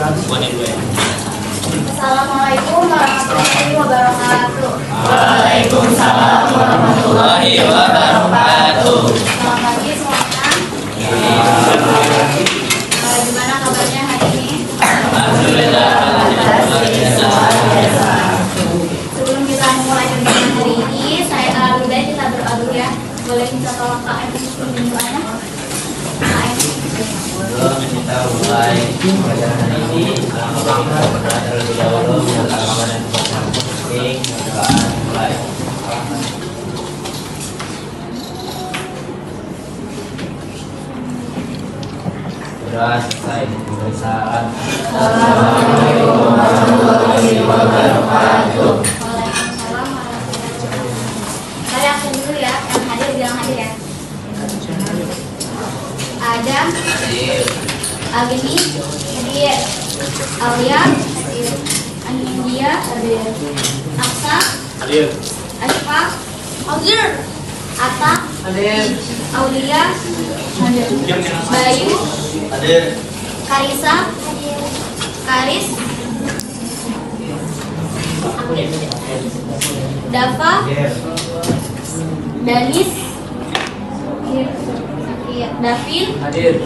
Assalamualaikum warahmatullahi wabarakatuh. Waalaikumsalam warahmatullahi wabarakatuh. Selamat pagi semuanya. Gimana kabarnya hari ini? Alhamdulillah. Sebelum kita memulai kegiatan hari ini, saya lebih baik kita berdoa dulu ya. Boleh minta tolong Kak Em untuk doanya? Kak Em. Kita mulai pelajaran hari ini. Kita berdoa terlebih dahulu. Alhamdulillah dan penting. Mulai. Berdoa selesai. Pemeriksaan. Assalamualaikum warahmatullahi wabarakatuh. Waalaikumsalam warahmatullahi wabarakatuh. Saya akan dulu ya, yang hadir bilang hadir ya. Adam, Agni, hadir. Alia, hadir. Anindya, hadir. Aksa, Hadir. Asfa, hadir. Ata, Hadir. Aulia, hadir. Bayu, Hadir. Karisa, Karis, Dava, Danis, Davin, Hadir.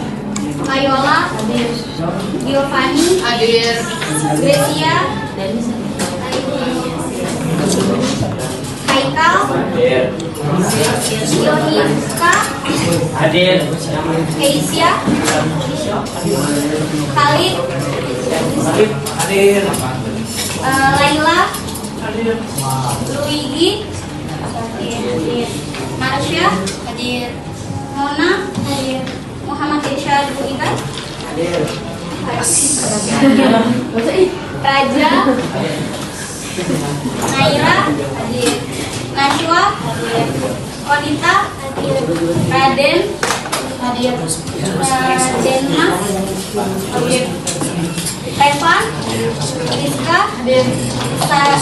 Kayola, Giovanni, Hadir. Grecia, Haikal, Hadir. Yoniska, Hadir. Keisha, Khalid, Hadir. Laila, Luigi, hadir. Marsha, hadir. Mona, hadir. Muhammad Irsyad Buikan, Hadir. Raja, Naira, hadir. Najwa, hadir. Konita, hadir. Raden, hadir. Denmas, hadir. Evan, Rizka, hadir.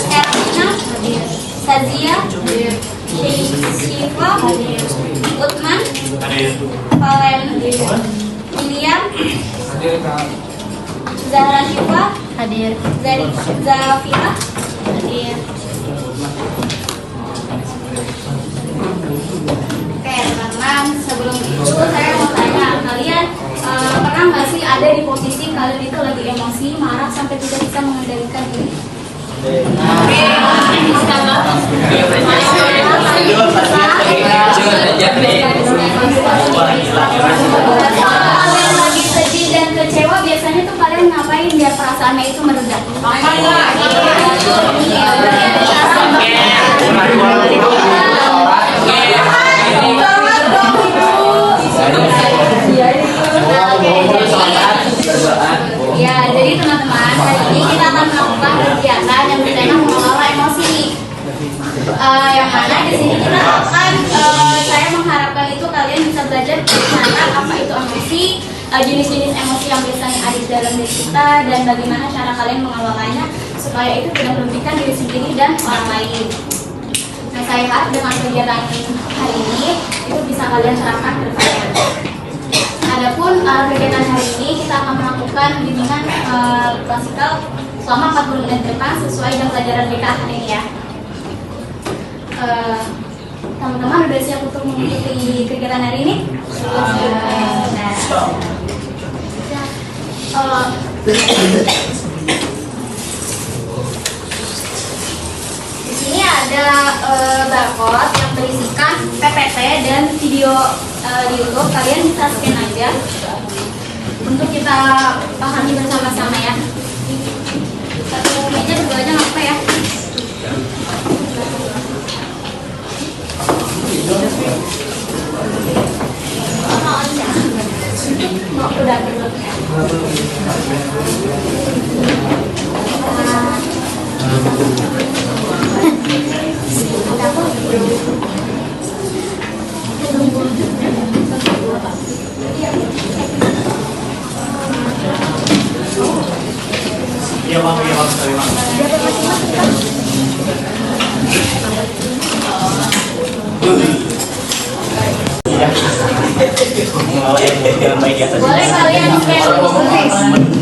Erlina, hadir. Sazia, hadir. Syifa, hadir. Utman, Hadir. Valen, William, Hadir. Zahra Syifa, hadir. Zafira, hadir. Oke teman-teman, sebelum itu saya mau tanya kalian, pernah nggak sih ada di posisi kalian itu lagi emosi, marah sampai tidak bisa mengendalikan diri? Kalian lagi sedih dan kecewa, biasanya tuh kalian ngapain biar perasaannya itu mereda? Ya, jadi teman-teman, hari ini kita akan melakukan kegiatan yang bertema mengelola emosi. Yang mana di sini kita akan, saya mengharapkan itu kalian bisa belajar bagaimana apa itu emosi, jenis-jenis emosi yang biasanya ada di dalam diri kita, dan bagaimana cara kalian mengelolanya supaya itu tidak merugikan diri sendiri dan orang lain. Nah, saya harap dengan kegiatan hari ini itu bisa kalian terapkan ke depannya. Adapun kegiatan hari ini kita akan melakukan bimbingan klasikal selama 40 menit ke depan sesuai jam pelajaran BK hari ini ya. Teman-teman udah siap untuk mengikuti kegiatan hari ini? Di sini ada barcode yang berisikan PPT dan video di YouTube. Kalian bisa scan aja untuk kita pahami bersama-sama ya. Satu meja berdua aja nggak apa ya. Udah dulu. Iya bang, sorry bang. Boleh kalian scan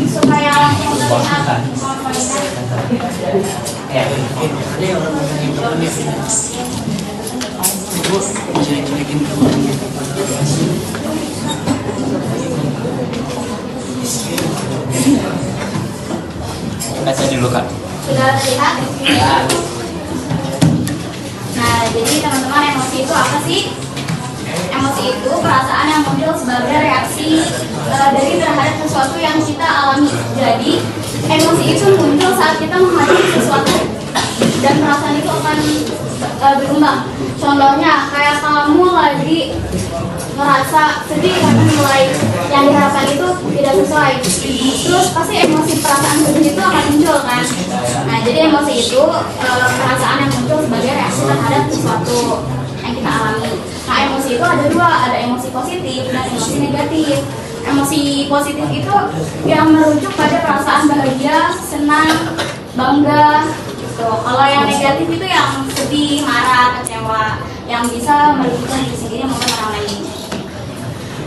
supaya langsung sehat, mohon mainkan. Ada yang orang yang temennya Ibu, jelek-jelekin temennya. Baca dulu Kak. Sudah terlihat? Nah, jadi teman-teman, emosi itu apa sih? Emosi itu perasaan yang muncul sebagai reaksi dari terhadap sesuatu yang kita alami. Jadi, emosi itu muncul saat kita menghadapi sesuatu dan perasaan itu akan berkembang. Contohnya, kayak kamu lagi ngerasa sedih karena nilai yang diharapkan itu tidak sesuai, terus pasti emosi perasaan sedih itu akan muncul kan. Nah, jadi emosi itu perasaan yang muncul sebagai reaksi terhadap sesuatu yang kita alami. Nah, emosi itu ada dua, ada emosi positif dan emosi negatif. Emosi positif itu yang merujuk pada perasaan bahagia, senang, bangga gitu. Kalau yang negatif itu yang sedih, marah, kecewa, yang bisa merugikan diri sendiri maupun orang lain.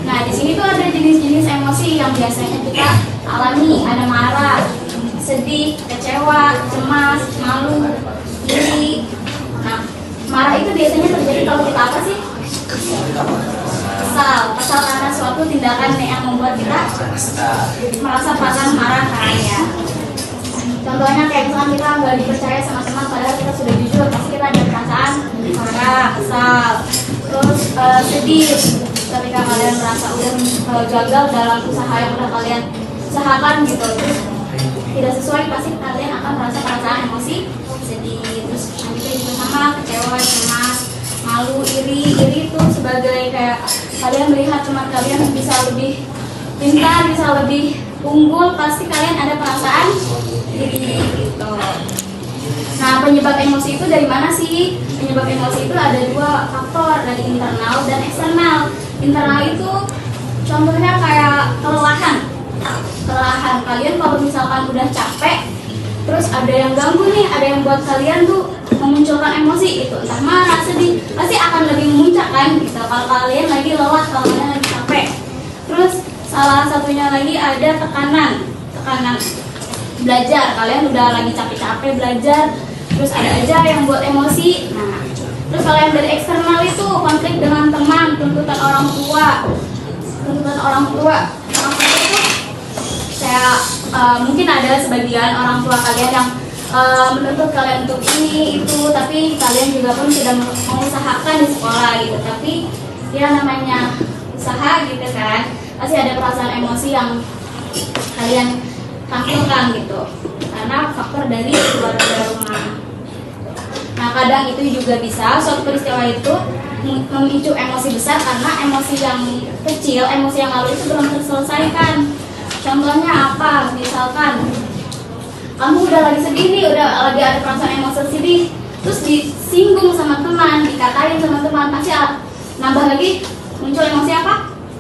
Nah, di sini tuh ada jenis-jenis emosi yang biasanya kita alami. Ada marah, sedih, kecewa, cemas, malu, iri. Nah, marah itu biasanya terjadi kalau kita apa sih? Kesal karena suatu tindakan yang membuat kita merasa perasaan marah kan ya. Contohnya kayak misalkan kita nggak dipercaya sama teman padahal kita sudah jujur, pasti kita ada perasaan marah, kesal. Terus sedih ketika kalian merasa udah gagal dalam usaha yang udah kalian usahakan gitu, terus tidak sesuai, pasti kalian akan merasa perasaan emosi sedih. Terus selanjutnya juga sama kecewa, cemas, malu, iri itu sebagai kayak kalian melihat teman kalian bisa lebih pintar, bisa lebih unggul, pasti kalian ada perasaan iri gitu. Nah, penyebab emosi itu dari mana sih? Penyebab emosi itu ada dua faktor, dari internal dan eksternal. Internal itu contohnya kayak kelelahan. Kalian kalau misalkan udah capek, terus ada yang ganggu nih, ada yang buat kalian tuh memunculkan emosi itu, entah marah, sedih, pasti akan lebih memuncak kan gitu. Kalau kalian lagi lelah, kalau kalian lagi capek. Terus salah satunya lagi ada tekanan belajar. Kalian udah lagi capek-capek belajar, terus ada aja yang buat emosi. Nah, terus kalau yang dari eksternal itu konflik dengan teman, tuntutan orang tua itu kayak mungkin ada sebagian orang tua kalian yang menuntut kalian untuk ini itu, tapi kalian juga pun tidak mengusahakan di sekolah gitu. Tapi ya namanya usaha gitu kan, pasti ada perasaan emosi yang kalian tampilkan gitu karena faktor dari keluarga rumah. Nah, kadang itu juga bisa suatu peristiwa itu memicu emosi besar karena emosi yang kecil, emosi yang lalu itu belum terselesaikan. Contohnya apa? Misalkan kamu udah lagi sedih nih, udah lagi ada perasaan emosi sedih, terus disinggung sama teman, dikatain sama teman, pasti nambah lagi muncul emosi apa?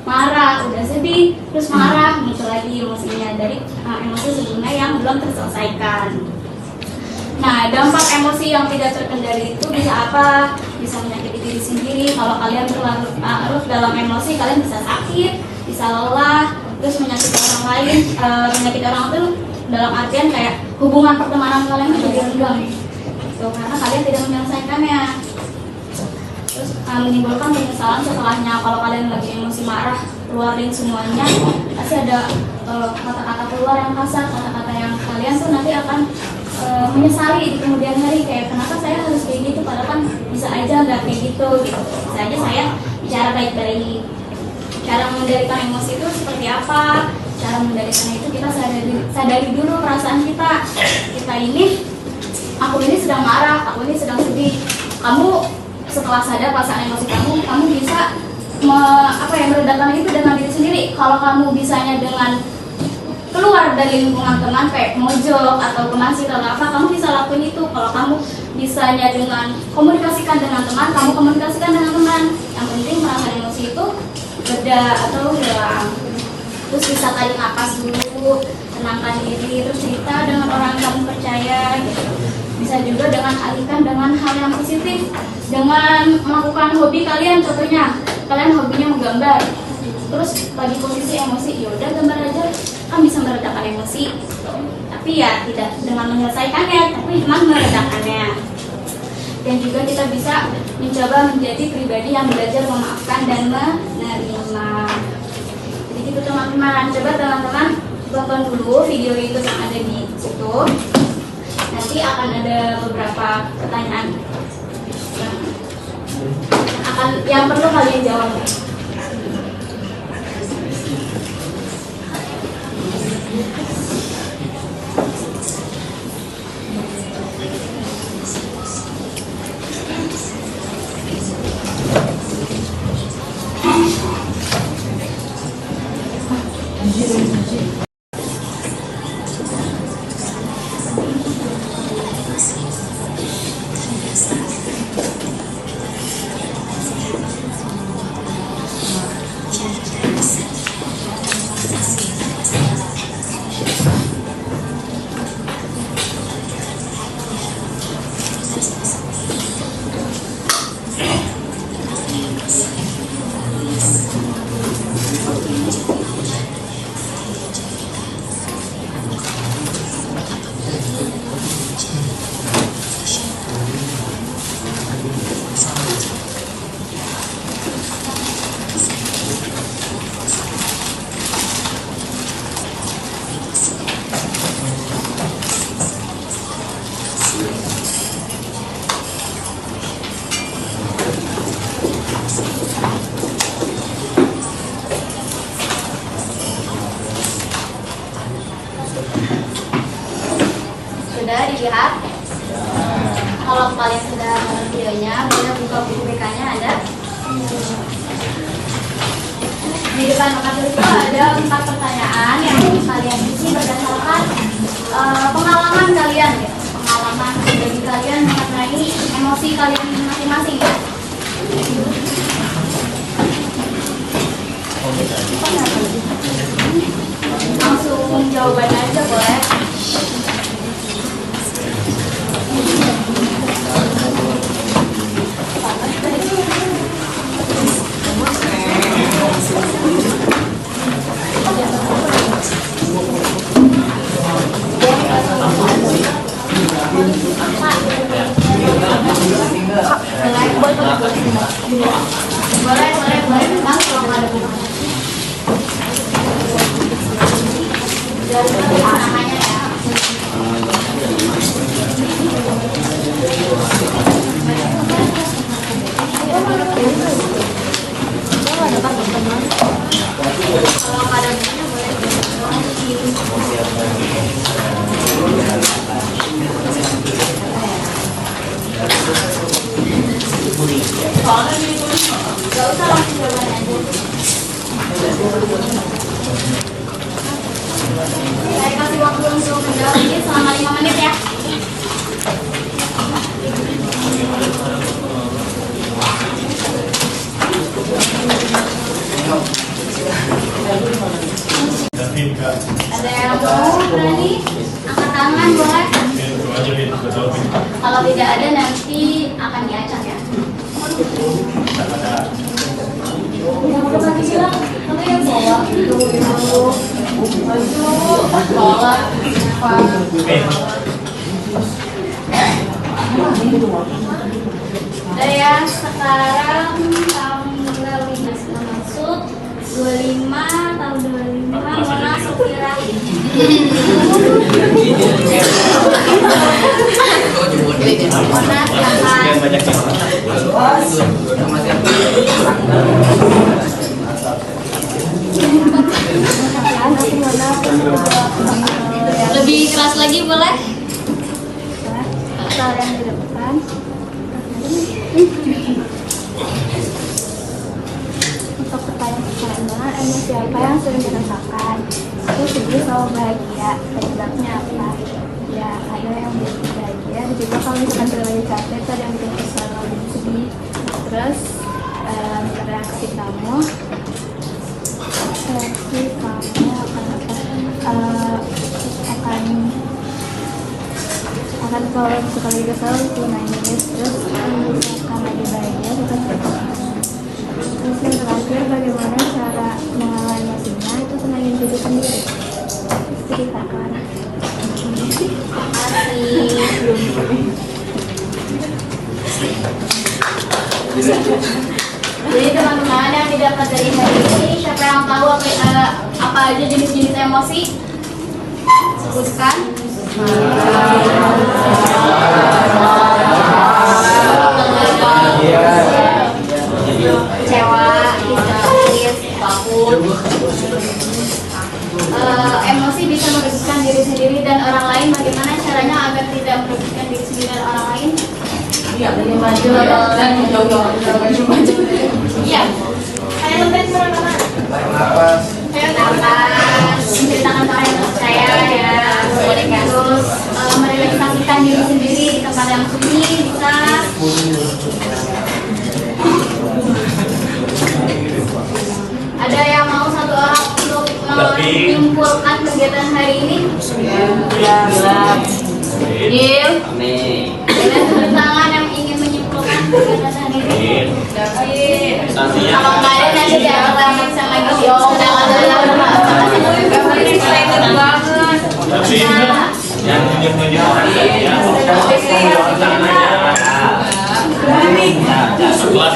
Marah. Udah sedih, terus marah, muncul lagi emosinya dari emosi sebelumnya yang belum terselesaikan. Nah, dampak emosi yang tidak terkendali itu bisa apa? Bisa menyakiti diri sendiri. Kalau kalian berlarut dalam emosi, kalian bisa sakit, bisa lelah, terus menyakiti orang lain. Menyakiti orang itu dalam artian kayak hubungan pertemanan kalian menjadi renggang gitu, karena kalian tidak menyelesaikannya. Terus menimbulkan penyesalan setelahnya. Kalau kalian lagi emosi marah, keluarin semuanya, pasti ada kata-kata keluar yang kasar, kata-kata yang kalian tuh nanti akan menyesali di kemudian hari, kayak kenapa saya harus kayak gitu, padahal kan bisa aja nggak kayak gitu. Bisa aja saya bicara baik-baik. Cara mengendalikan emosi itu seperti apa? Cara mengendalikannya itu kita sadari dulu perasaan kita ini, aku ini sedang marah, aku ini sedang sedih. Kamu setelah sadar perasaan emosi kamu bisa meredakan itu dengan diri sendiri. Kalau kamu bisanya dengan keluar dari lingkungan teman kayak mojok atau kemasi atau apa, kamu bisa lakuin itu. Kalau kamu bisanya dengan komunikasikan dengan teman, kamu komunikasikan dengan teman. Yang penting perasaan emosi itu beda atau hilang. Terus bisa tarik napas dulu, tenangkan diri, terus cerita dengan orang yang kamu percaya gitu. Bisa juga dengan alihkan dengan hal yang positif, dengan melakukan hobi kalian. Contohnya kalian hobinya menggambar, terus lagi posisi emosi, ya udah gambar aja, kan bisa meredakan emosi gitu. Tapi tapi ya tidak dengan menyelesaikannya, tapi cuma meredakannya. Dan juga kita bisa mencoba menjadi pribadi yang belajar memaafkan dan menerima. Jadi gitu teman-teman, coba teman-teman tonton dulu video itu yang ada di situ. Nanti akan ada beberapa pertanyaan yang perlu kalian jawab. Sudah dilihat? Kalau kalian sudah menonton videonya, boleh buka buku BK-nya ada. Di depan makassar itu ada 4 pertanyaan yang kalian isi berdasarkan pengalaman kalian ya. Pengalaman pribadi kalian mengenai emosi kalian masing-masing ya. Langsung jawaban aja boleh. Boleh, langsung ada buku. Dari namanya ya. Kalau nggak ada bukunya boleh. Gak usah langsung jawaban aja. Saya kasih waktu untuk menjawab ini selama 5 menit ya. Ada yang mau berani? Angkat tangan boleh. Kalau tidak ada nanti akan diacak ya. Yang udah mati silang, nanti yang bawah. Bawah. Udah ya, sekarang tanggal 15 masuk 25 tahun 25 mau masuk kirain. Lebih keras lagi boleh? Yang di depan. Untuk pertanyaan emosi apa yang sering dirasakan? Itu sedih atau bahagia? Penyebabnya apa? Ya, ada yang bikin bahagia. Dan juga kalau misalkan terlalu capek, itu ada yang bikin kesal, lebih sedih. Terus reaksi kamu akan apa? Akan kalau sekali kesal itu nangis. Terus kalau misalkan lagi bahagia suka cerita. Terus yang terakhir, bagaimana cara mengelola emosinya? Itu tenangin diri sendiri. Ceritakan. Jadi teman-teman yang didapat dari hari ini, siapa yang tahu apa aja jenis-jenis emosi? Sebutkan. Kecewa, histeris, takut. Emosi bisa merugikan diri sendiri dan orang lain. Bagaimana caranya agar tidak merugikan diri sendiri dan orang lain? Iya, maju dan maju. Iya. Saya penting teman-teman. Saya nafas, menceritakan orang yang percaya ya. Terus merelaksasikan diri sendiri di tempat yang sunyi bisa. Ada yang mau satu orang untuk menyimpulkan kegiatan hari ini? Gil. Ada tangan yang ingin menyimpulkan kegiatan hari ini? Kalau nggak ada nanti jangan lagi sama Gil. Yang tunjuk-tunjuk orang ya. Sebelas.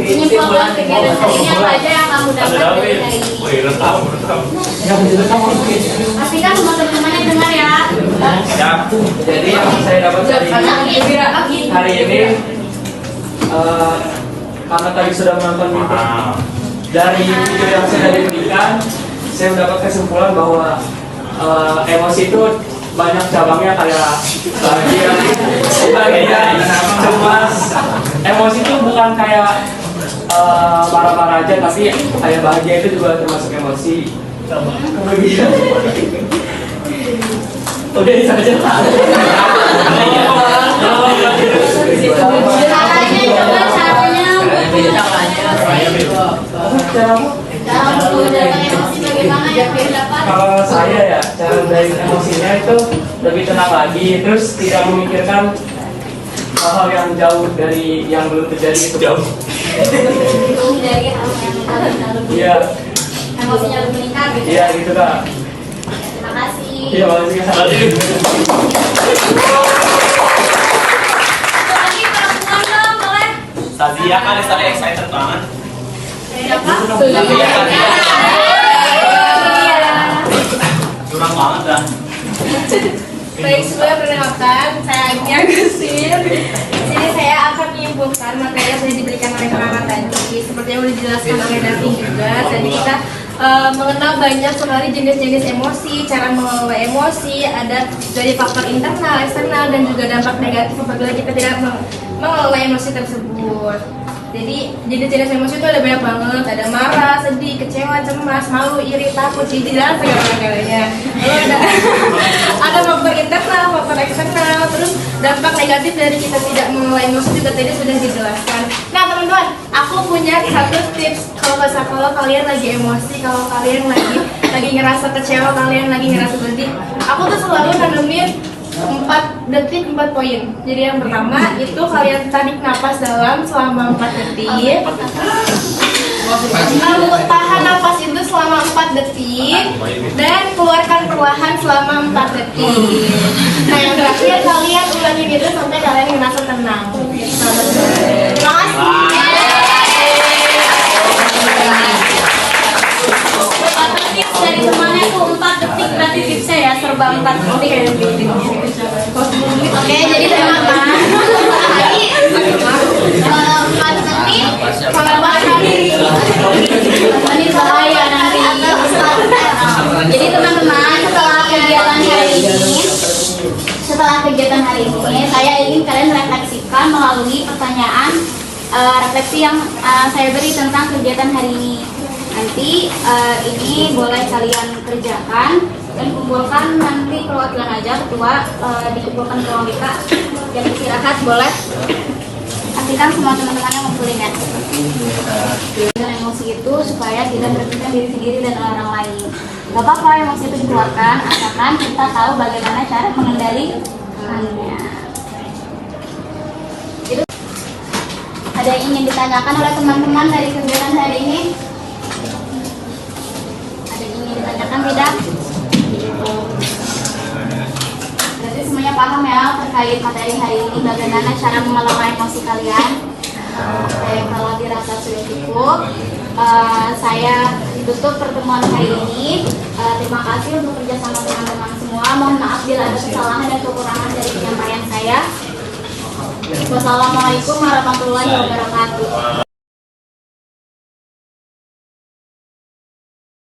Menyimpulkan kegiatan hari ini apa aja yang kamu dapat dari hari ini? Pastikan semua teman-temannya dengar ya. Jadi yang saya dapat hari ini karena tadi sudah menonton video dari video yang sudah diberikan, saya mendapat kesimpulan bahwa emosi itu banyak cabangnya, kayak bahagia, cemas. Emosi itu bukan kayak marah-marah aja, tapi kayak bahagia itu juga termasuk emosi. Kebahagiaan. Udah itu aja. Kalau saya ya, cara dari emosinya itu lebih tenang lagi, terus tidak memikirkan hal-hal yang jauh dari yang belum terjadi itu. Jauh. Dari hal yang Iya. emosinya lebih meningkat gitu. Iya gitu Kak. Terima kasih. Iya makasih Kak. Lagi perempuan dong, boleh? Sazia kan tadi excited banget. Dari apa? Curang banget dah. Baik, sebelum perkenalkan, saya Agnia Gusir. Di sini saya akan menyimpulkan materi yang sudah diberikan oleh kakak tadi. Seperti yang sudah dijelaskan oleh Davin juga, tadi kita mengenal banyak sekali jenis-jenis emosi, cara mengelola emosi, ada dari faktor internal, eksternal, dan juga dampak negatif apabila kita tidak mengelola emosi tersebut. Jadi jenis-jenis emosi itu ada banyak banget, ada marah, sedih, kecewa, cemas, malu, iri, takut, jijik, dan segala-galanya. Lalu ada faktor internal, faktor eksternal, terus dampak negatif dari kita tidak mengelola emosi juga tadi sudah dijelaskan. Nah teman-teman, aku punya satu tips kalau kalian lagi emosi, kalau kalian lagi ngerasa kecewa, kalian lagi ngerasa sedih, aku tuh selalu nanemin 4 detik 4 poin. Jadi yang pertama itu kalian tarik napas dalam selama 4 detik. Lalu tahan napas itu selama 4 detik dan keluarkan perlahan selama 4 detik. Nah yang terakhir kalian ulangi gitu sampai kalian merasa tenang. Terima kasih. Tips dari semuanya itu 4 detik berarti tipsnya ya, serba 4 detik. Oke, jadi teman-teman tadi 4 detik kalau ini bahaya nanti. Jadi teman-teman setelah kegiatan hari ini saya ingin kalian refleksikan melalui pertanyaan refleksi yang saya beri tentang kegiatan hari ini. Nanti ini boleh kalian kerjakan dan kumpulkan nanti perwakilan aja ketua, dikumpulkan ke ruang BK. Yang istirahat boleh pastikan semua teman-temannya ngumpulin ya. Dengan emosi itu supaya tidak merugikan diri sendiri dan orang lain. Gak apa-apa emosi itu dikeluarkan, asalkan kita tahu bagaimana cara mengendalikannya. Itu ada yang ingin ditanyakan oleh teman-teman dari kegiatan hari ini? Ada yang ingin ditanyakan tidak? Berarti semuanya paham ya terkait materi hari ini, bagaimana cara mengelola emosi kalian. Kalau dirasa sudah cukup, saya tutup pertemuan hari ini. Terima kasih untuk kerjasama teman-teman semua. Mohon maaf bila ada kesalahan dan kekurangan dari penyampaian saya. Wassalamualaikum warahmatullahi wabarakatuh.